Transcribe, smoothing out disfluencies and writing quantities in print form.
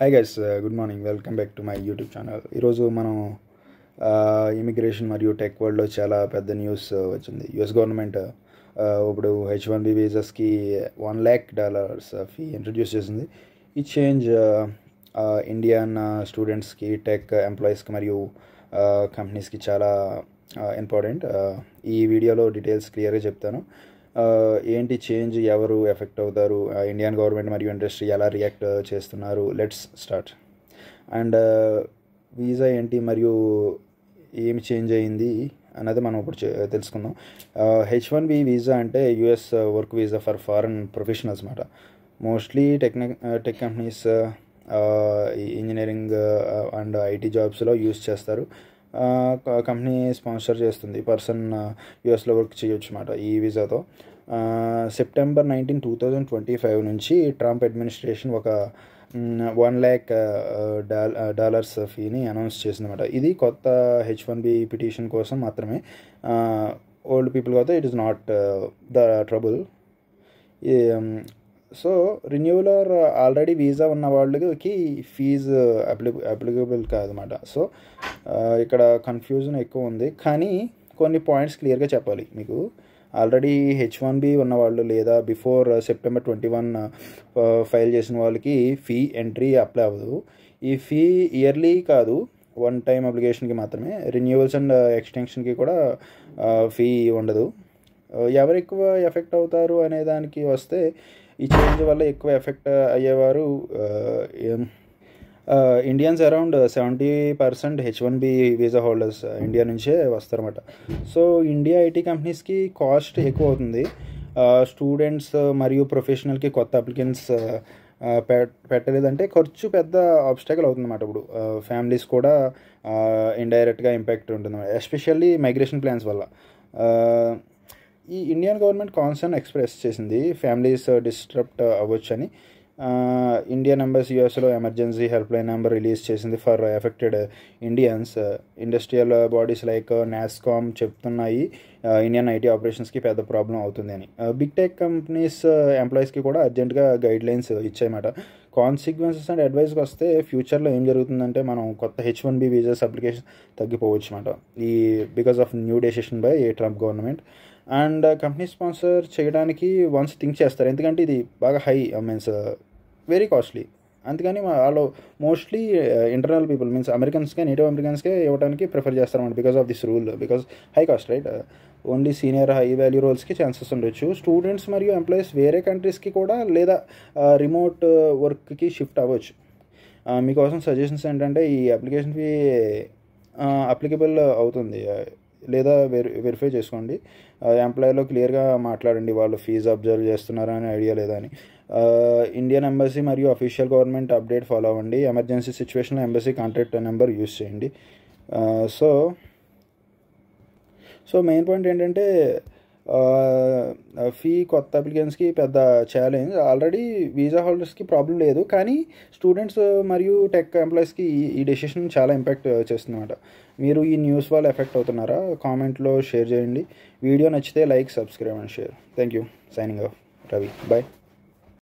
Hi guys, good morning. Welcome back to my YouTube channel. ఈరోజు మనం immigration మరియు tech వరల్డ్లో చాలా పెద్ద న్యూస్ వచ్చింది. యుఎస్ గవర్నమెంట్ ఇప్పుడు H1B వీసాస్కి $1,00,000 ఫీ ఇంట్రడ్యూస్ చేసింది. ఈ చేంజ్ ఇండియన్ స్టూడెంట్స్కి, టెక్ ఎంప్లాయీస్కి మరియు కంపెనీస్కి చాలా ఇంపార్టెంట్. ఈ వీడియోలో డీటెయిల్స్ క్లియర్గా చెప్తాను. ఏంటి చేంజ్, ఎవరు ఎఫెక్ట్ అవుతారు, ఇండియన్ గవర్నమెంట్ మరియు ఇండస్ట్రీ ఎలా రియాక్ట్ చేస్తున్నారు. Let's start. అండ్ వీసా ఏంటి మరియు ఏమి చేంజ్ అయ్యింది అన్నది మనం ఇప్పుడు తెలుసుకుందాం. H1B వీసా అంటే US work visa for foreign professionals అన్నమాట. Mostly tech companies engineering and IT జాబ్స్లో యూస్ చేస్తారు. కంపెనీ స్పాన్సర్ చేస్తుంది. పర్సన్ యూఎస్లో వర్క్ చేయొచ్చు అన్నమాట ఈ వీసాతో. September 19, 2025 నుంచి ట్రంప్ అడ్మినిస్ట్రేషన్ ఒక $1,00,000 ఫీని అనౌన్స్ చేసిందన్నమాట. ఇది కొత్త H1B పిటిషన్ కోసం మాత్రమే. ఓల్డ్ పీపుల్ అయితే it is not the trouble. So renewal already visa ఉన్న వాళ్ళకి ఫీజు అప్లికబుల్ కాదన్నమాట. సో ఇక్కడ కన్ఫ్యూజన్ ఎక్కువ ఉంది, కానీ కొన్ని పాయింట్స్ క్లియర్గా చెప్పాలి మీకు. ఆల్రెడీ H1B ఉన్నవాళ్ళు లేదా బిఫోర్ September 21 ఫైల్ చేసిన వాళ్ళకి ఫీ ఎంట్రీ అప్లై అవ్వదు. ఈ ఫీ ఇయర్లీ కాదు, వన్ టైం అప్లికేషన్కి మాత్రమే. రెన్యూవల్స్ అండ్ ఎక్స్టెన్షన్కి కూడా ఫీ ఉండదు. ఎవరు ఎక్కువ ఎఫెక్ట్ అవుతారు అనే దానికి వస్తే, ఈ చేంజ్ వల్ల ఎక్కువ ఎఫెక్ట్ అయ్యేవారు Indians. Around 70% H1B visa holders India నుంచే వస్తారన్నమాట. సో ఇండియా ఐటీ కంపెనీస్కి కాస్ట్ ఎక్కువ అవుతుంది. స్టూడెంట్స్ మరియు ప్రొఫెషనల్కి కొత్త అప్లికెంట్స్ పెట్టలేదంటే ఖర్చు పెద్ద ఆబ్స్టాకల్ అవుతుందన్నమాట. ఇప్పుడు ఫ్యామిలీస్ కూడా ఇండైరెక్ట్గా ఇంపాక్ట్ ఉంటుంది, ఎస్పెషల్లీ మైగ్రేషన్ ప్లాన్స్ వల్ల. ఈ ఇండియన్ గవర్నమెంట్ కాన్సర్న్ ఎక్స్ప్రెస్ చేసింది ఫ్యామిలీస్ డిస్టర్బ్ అవ్వచ్చని. ఇండియన్ ఎంబసీ యూఎస్లో emergency help line number release చేసింది for affected Indians. Industrial bodies like NASSCOM చెప్తున్నాయి ఇండియన్ ఐటీ ఆపరేషన్స్కి పెద్ద ప్రాబ్లం అవుతుంది అని. బిగ్ టెక్ కంపెనీస్ ఎంప్లాయీస్కి కూడా అర్జెంటుగా గైడ్ లైన్స్ ఇచ్చాయన్నమాట. కాన్సిక్వెన్సెస్ అండ్ అడ్వైస్కి వస్తే ఫ్యూచర్లో ఏం జరుగుతుందంటే, మనం కొత్త H1B వీసాస్ అప్లికేషన్ తగ్గిపోవచ్చు అన్నమాట, ఈ because of new decision by Trump government. And company sponsor చేయడానికి వన్స్ థింక్ చేస్తారు, ఎందుకంటే ఇది బాగా హై మీన్స్ వెరీ కాస్ట్లీ. అందుకని వాళ్ళు మోస్ట్లీ ఇంటర్నల్ పీపుల్ మీన్స్ అమెరికన్స్కే, నేటివ్ అమెరికన్స్కే ఇవ్వడానికి ప్రిఫర్ చేస్తారన్నమాట, because of this rule. Because high cost, right. Only senior high value రోల్స్కి ఛాన్సెస్ ఉండొచ్చు. స్టూడెంట్స్ మరియు ఎంప్లాయీస్ వేరే కంట్రీస్కి కూడా లేదా రిమోట్ వర్క్కి షిఫ్ట్ అవ్వచ్చు. మీకోసం సజెషన్స్ ఏంటంటే, ఈ అప్లికేషన్ ఫీ అప్లికబుల్ అవుతుంది లేదా వెరిఫై చేసుకోండి. ఎంప్లాయీలో క్లియర్గా మాట్లాడండి, వాళ్ళు ఫీజు అబ్జర్వ్ చేస్తున్నారా అని ఐడియా లేదా అని. ఇండియన్ ఎంబసీ మరియు అఫీషియల్ గవర్నమెంట్ అప్డేట్ ఫాలో అవ్వండి. ఎమర్జెన్సీ సిచ్యువేషన్లో ఎంబసీ కాంటాక్ట్ నెంబర్ యూస్ చేయండి. సో మెయిన్ పాయింట్ ఏంటంటే, ఫీ కొత్త అప్లికెంట్స్కి పెద్ద ఛాలెంజ్. ఆల్రెడీ వీసా హోల్డర్స్కి ప్రాబ్లం లేదు, కానీ స్టూడెంట్స్ మరియు టెక్ ఎంప్లాయీస్కి ఈ డెసిషన్ చాలా ఇంపాక్ట్ చేస్తుందన్నమాట. మీరు ఈ న్యూస్ వల్ల ఎఫెక్ట్ అవుతున్నారా? కామెంట్లో షేర్ చేయండి. వీడియో నచ్చితే like, subscribe and share. Thank you. Signing off, Ravi. Bye.